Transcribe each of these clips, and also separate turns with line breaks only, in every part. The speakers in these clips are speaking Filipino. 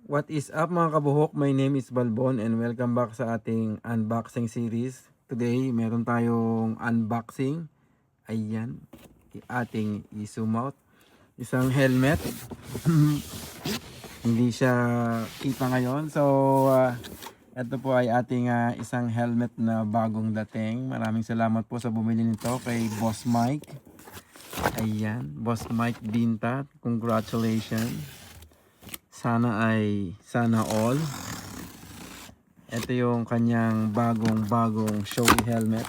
What is up mga kabuhok? My name is Balbon and welcome back sa ating unboxing series. Today, meron tayong unboxing. Ayan, ating i-zoom out. Isang helmet. Hindi siya kita ngayon. So, ito po ay ating isang helmet na bagong dating. Maraming salamat po sa bumili nito kay Boss Mike. Ayan, Boss Mike Binta. Congratulations. Sana all. Ito yung kanyang bagong showy helmet.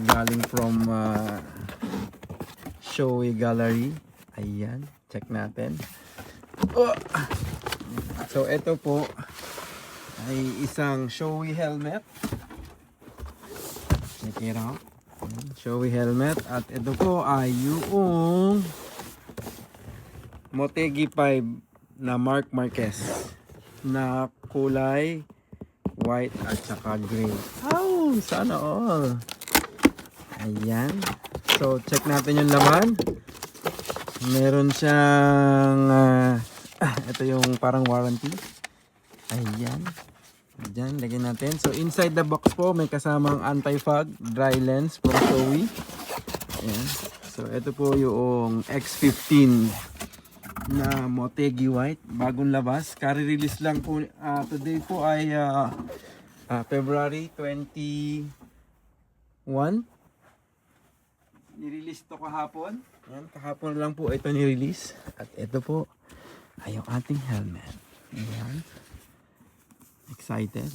Galing from Showy Gallery. Ayan, check natin. So ito po ay isang showy helmet. Check it out. Showy helmet. At ito po ay yung Motegi 5 na Marc Marquez na kulay white at saka gray. Oh, sana all. Ayan. So, check natin yung laman. Meron siyang ito yung parang warranty. Ayan. Diyan, lagyan natin. So, inside the box po, may kasamang anti-fog dry lens from Showy. Ayan. So, ito po yung X15 na Motegi White, bagong labas, kare-release lang po. Today po ay February 21. Nirelease to kahapon. Yan, kahapon lang po ito nirelease. At ito po ay yung ating helmet. Ayan. Excited.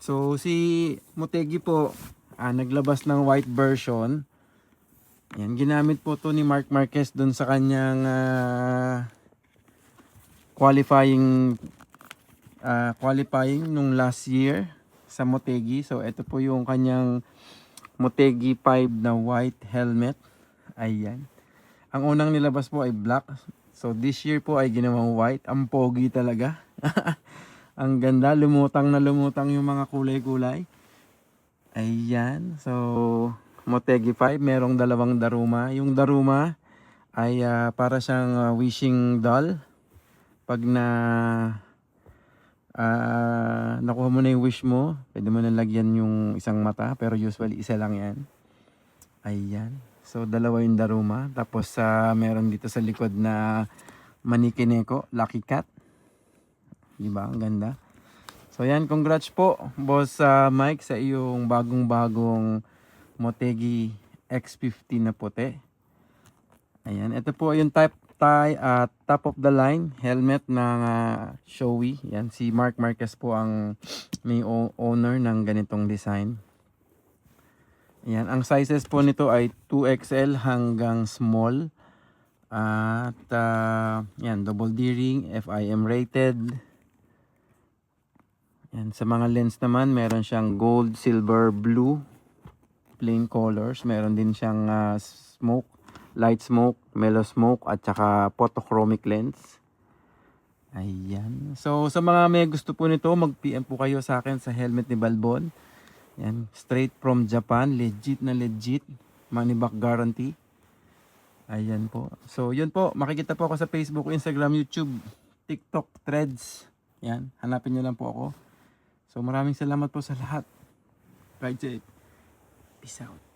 So si Motegi po naglabas ng white version. Yan, ginamit po to ni Marc Marquez dun sa kanyang qualifying nung last year sa Motegi. So ito po yung kanyang Motegi 5 na white helmet. Ayan. Ang unang nilabas po ay black. So this year po ay ginawang white. Ang pogi talaga. Ang ganda, lumutang na lumutang yung mga kulay-kulay. Ayan. So Motegi 5, merong dalawang daruma. Yung daruma ay para siyang wishing doll. Pag nakuha mo na yung wish mo, pwede mo na lagyan yung isang mata. Pero usually isa lang yan. Ayan. So dalawa yung daruma. Tapos meron dito sa likod na manikineko, Lucky Cat. Diba? Ang ganda. So yan, congrats po Boss Mike sa iyong bagong Motegi X15 na puti. Ayan, ito po yung top of the line helmet ng Showy. Yan, si Marc Marquez po ang may owner ng ganitong design. Ayan, ang sizes po nito ay 2XL hanggang small. At yan, double D-ring, FIM rated. Yan, sa mga lens naman, meron siyang gold, silver, blue. Plain colors. Meron din siyang smoke, light smoke, mellow smoke, at saka photochromic lens. Ayan. So sa mga may gusto po nito, mag-PM po kayo sa akin sa helmet ni Balbon. Yan, straight from Japan, legit na legit, money back guarantee. Ayan po. So yun po, makikita po ako sa Facebook, Instagram, YouTube, TikTok, Threads. Yan, hanapin nyo lang po ako. So maraming salamat po sa lahat. Ride safe. Peace out.